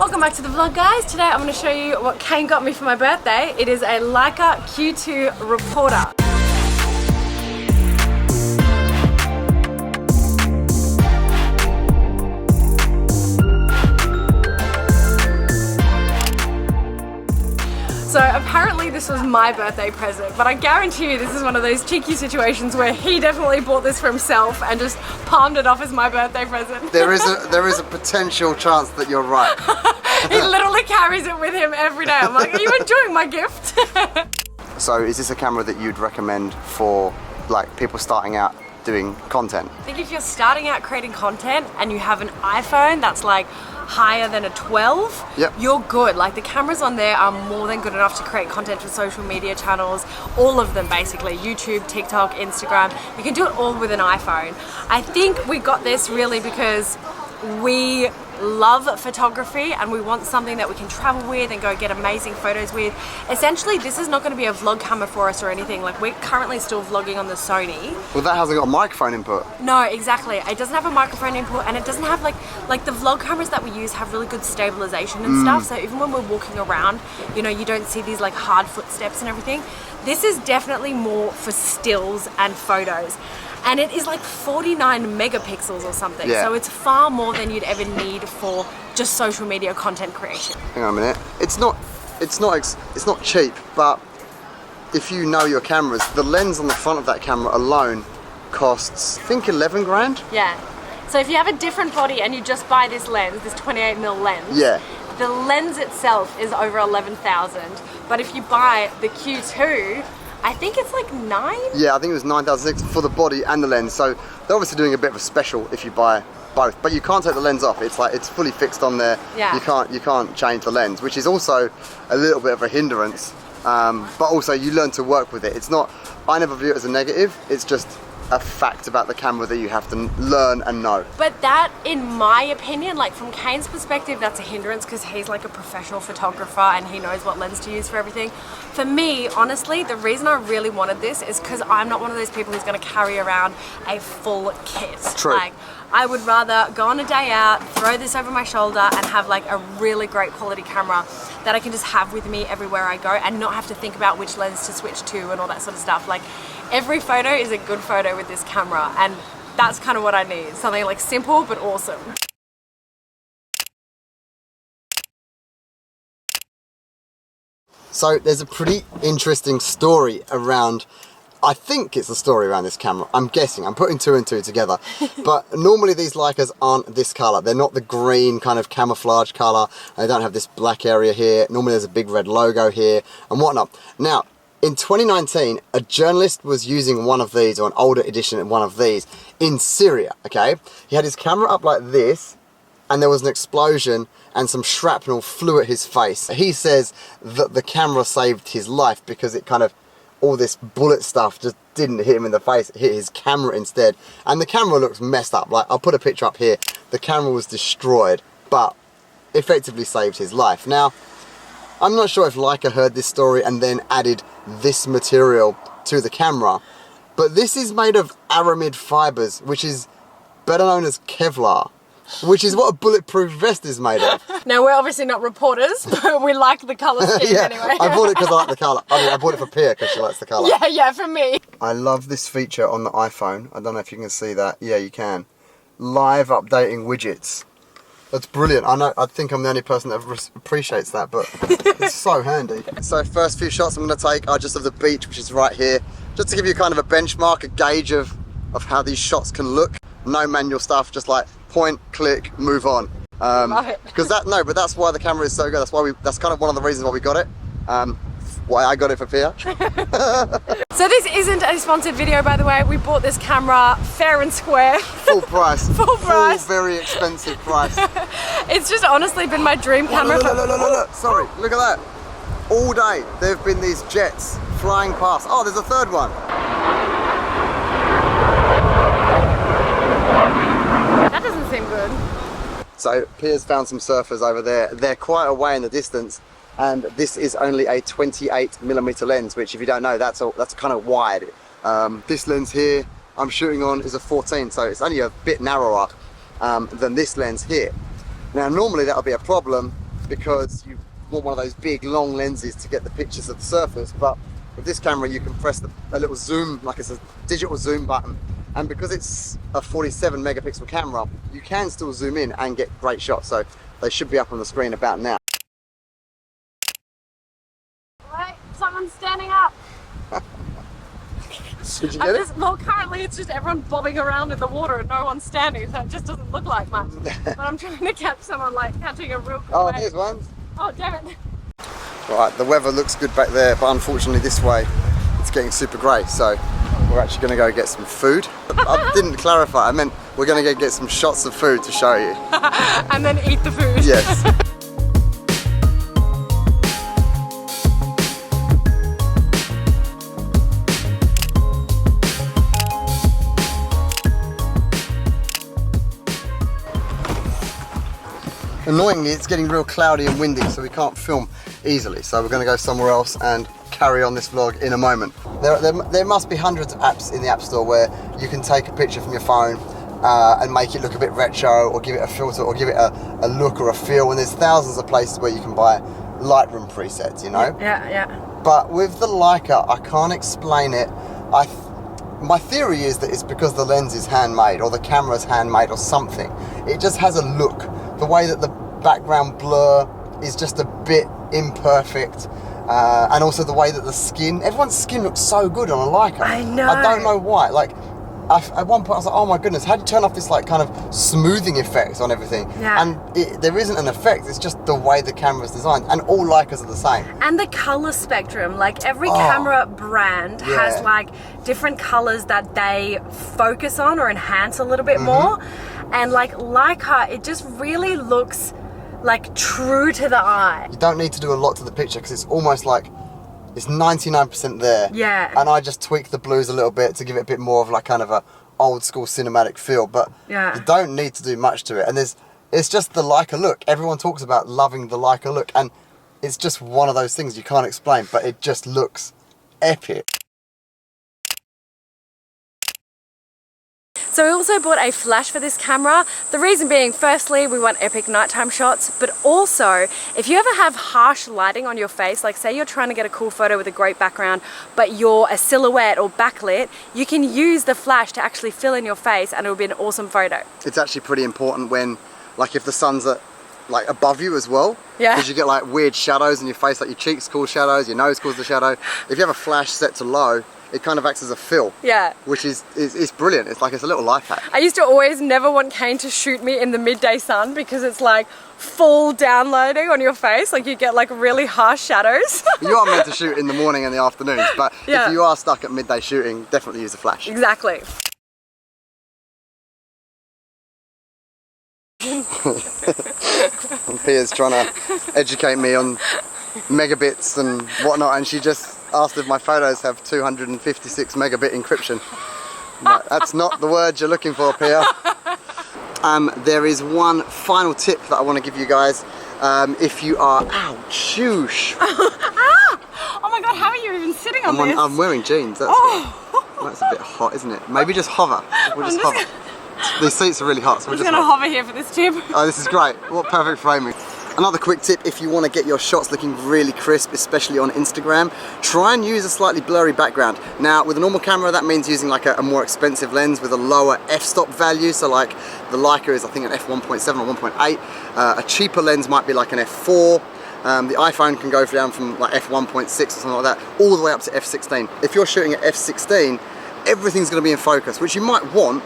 Welcome back to the vlog, guys. Today I'm going to show you what Kane got me for my birthday. It is a Leica Q2 Reporter. So apparently this was my birthday present, but I guarantee you this is one of those cheeky situations where he definitely bought this for himself and just palmed it off as my birthday present. There is a potential chance that you're right. He literally carries it with him every day. I'm like, are you enjoying my gift? So is this a camera that you'd recommend for like people starting out doing content? I think if you're starting out creating content and you have an iPhone that's like higher than a 12, yep, you're good. Like the cameras on there are more than good enough to create content for social media channels, all of them basically, YouTube, TikTok, Instagram. You can do it all with an iPhone. I think we got this really because we love photography and we want something that we can travel with and go get amazing photos with. Essentially, this is not going to be a vlog camera for us or anything. Like, we're currently still vlogging on the Sony. Well, that hasn't got a microphone input. No, exactly. It doesn't have a microphone input, and it doesn't have like the vlog cameras that we use have really good stabilization and stuff. So even when we're walking around, you know, you don't see these like hard footsteps and everything. This is definitely more for stills and photos. And it is like 49 megapixels or something. Yeah. So it's far more than you'd ever need for just social media content creation. Hang on a minute. It's not cheap, but if you know your cameras, the lens on the front of that camera alone costs, I think, 11 grand. Yeah. So if you have a different body and you just buy this lens, this 28mm lens, yeah, the lens itself is over 11,000. But if you buy the Q2, I think it's like 9? Yeah, I think it was 9,006 for the body and the lens. So they're obviously doing a bit of a special if you buy both, but you can't take the lens off. It's like, it's fully fixed on there. Yeah. You can't change the lens, which is also a little bit of a hindrance. But also you learn to work with it. It's not, I never view it as a negative. It's just a fact about the camera that you have to learn and know. But that, in my opinion, like from Kane's perspective, that's a hindrance because he's like a professional photographer and he knows what lens to use for everything. For me, honestly, the reason I really wanted this is because I'm not one of those people who's going to carry around a full kit. True. Like, I would rather go on a day out, throw this over my shoulder and have like a really great quality camera that I can just have with me everywhere I go and not have to think about which lens to switch to and all that sort of stuff. Like, every photo is a good photo with this camera, and that's kind of what I need. Something like simple but awesome. So there's a pretty interesting story around, I think it's a story around this camera. I'm guessing, I'm putting two and two together. But normally these Leicas aren't this color. They're not the green kind of camouflage color. They don't have this black area here. Normally there's a big red logo here and whatnot. Now, in 2019, a journalist was using one of these, or an older edition of one of these, in Syria, okay? He had his camera up like this, and there was an explosion, and some shrapnel flew at his face. He says that the camera saved his life because it kind of, all this bullet stuff just didn't hit him in the face, it hit his camera instead. And the camera looks messed up. Like, I'll put a picture up here. The camera was destroyed, but effectively saved his life. Now, I'm not sure if Leica heard this story and then added this material to the camera, but this is made of aramid fibers, which is better known as Kevlar, which is what a bulletproof vest is made of. Now, we're obviously not reporters, but we like the colour scheme yeah, anyway. I bought it because I like the colour. I mean, I bought it for Pia because she likes the colour. Yeah, for me. I love this feature on the iPhone. I don't know if you can see that. Yeah, you can. Live updating widgets. That's brilliant. I think I'm the only person that appreciates that, but it's so handy. So first few shots I'm going to take are just of the beach, which is right here, just to give you kind of a benchmark, a gauge of how these shots can look. No manual stuff, just like point, click, move on. Love it. Because but that's why the camera is so good. That's kind of one of the reasons why we got it. Why I got it for Pia. So this isn't a sponsored video, by the way. We bought this camera fair and square. Full price. Full price. Full, very expensive price. It's just honestly been my dream camera. Look. Sorry, look at that. All day there have been these jets flying past. Oh, there's a third one. That doesn't seem good. So Pia's found some surfers over there. They're quite away in the distance. And this is only a 28mm lens, which, if you don't know, that's kind of wide. This lens here I'm shooting on is a 14, so it's only a bit narrower than this lens here. Now, normally that'll be a problem because you want one of those big long lenses to get the pictures of the surface. But with this camera you can press a little zoom, like it's a digital zoom button, and because it's a 47 megapixel camera, you can still zoom in and get great shots. So they should be up on the screen about now. Wait, someone's standing up. Did you get it? Well, currently it's just everyone bobbing around in the water and no one's standing, so it just doesn't look like much. But I'm trying to catch someone, like catching a real good Oh, wave. there's one. Oh, damn it. Right, the weather looks good back there, but unfortunately this way it's getting super grey, so we're actually going to go get some food. I didn't clarify, I meant we're going to go get some shots of food to show you. And then eat the food. Yes. Annoyingly, it's getting real cloudy and windy, so we can't film easily. So we're going to go somewhere else and carry on this vlog in a moment. There must be hundreds of apps in the App Store where you can take a picture from your phone and make it look a bit retro, or give it a filter, or give it a look or a feel. And there's thousands of places where you can buy Lightroom presets, you know? Yeah. But with the Leica, I can't explain it. My theory is that it's because the lens is handmade, or the camera's handmade, or something. It just has a look. The way that the background blur is just a bit imperfect, and also the way that the skin, everyone's skin looks so good on a Leica. I know. I don't know why. Like, at one point I was like, oh my goodness, how do you turn off this like kind of smoothing effect on everything? Yeah. And there isn't an effect, it's just the way the camera's designed, and all Leicas are the same. And the color spectrum, like every camera brand has like different colors that they focus on or enhance a little bit more. And like Leica, it just really looks like true to the eye. You don't need to do a lot to the picture because it's almost like it's 99% there. Yeah. And I just tweak the blues a little bit to give it a bit more of like kind of a old school cinematic feel, but you don't need to do much to it. And it's just the Leica look. Everyone talks about loving the Leica look, and it's just one of those things you can't explain, but it just looks epic. So we also bought a flash for this camera. The reason being, firstly, we want epic nighttime shots, but also if you ever have harsh lighting on your face, like say you're trying to get a cool photo with a great background, but you're a silhouette or backlit, you can use the flash to actually fill in your face and it will be an awesome photo. It's actually pretty important when, like if the sun's like above you as well, because you get like weird shadows in your face, like your cheeks cause shadows, your nose causes a shadow. If you have a flash set to low, it kind of acts as a fill, which is brilliant. It's like, it's a little life hack. I used to always never want Kane to shoot me in the midday sun because it's like full downloading on your face, like you get like really harsh shadows. You are meant to shoot in the morning and the afternoons, but if you are stuck at midday shooting, definitely use a flash. Exactly. And Pia's trying to educate me on megabits and whatnot, and she just asked if my photos have 256 megabit encryption. But that's not the word you're looking for, Pia. There is one final tip that I want to give you guys. If you are, shoosh. Oh my god, how are you even sitting on this? I'm wearing jeans. That's a bit hot, isn't it? Maybe just hover. We'll just hover. These seats are really hot, so we're just gonna hover here for this tip. Oh, this is great. What perfect framing. Another quick tip, if you want to get your shots looking really crisp, especially on Instagram, try and use a slightly blurry background. Now, with a normal camera, that means using like a more expensive lens with a lower f-stop value. So like the Leica is, I think, an f1.7 or 1.8. A cheaper lens might be like an f4. The iPhone can go down from like f1.6 or something like that, all the way up to f16. If you're shooting at f16, everything's going to be in focus, which you might want,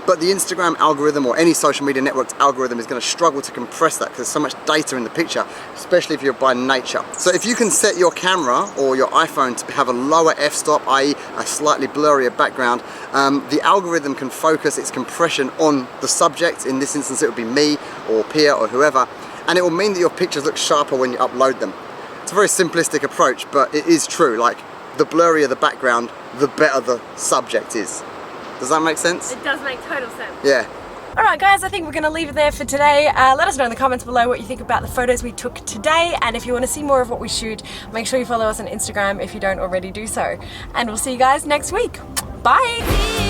but the Instagram algorithm or any social media network's algorithm is going to struggle to compress that because there's so much data in the picture, especially if you're by nature. So if you can set your camera or your iPhone to have a lower f-stop, i.e. a slightly blurrier background, the algorithm can focus its compression on the subject. In this instance, it would be me or Pia or whoever, and it will mean that your pictures look sharper when you upload them. It's a very simplistic approach, but it is true. Like, the blurrier the background, the better the subject is. Does that make sense? It does make total sense. Yeah. Alright guys, I think we're going to leave it there for today. Let us know in the comments below what you think about the photos we took today, and if you want to see more of what we shoot, make sure you follow us on Instagram if you don't already do so. And we'll see you guys next week. Bye!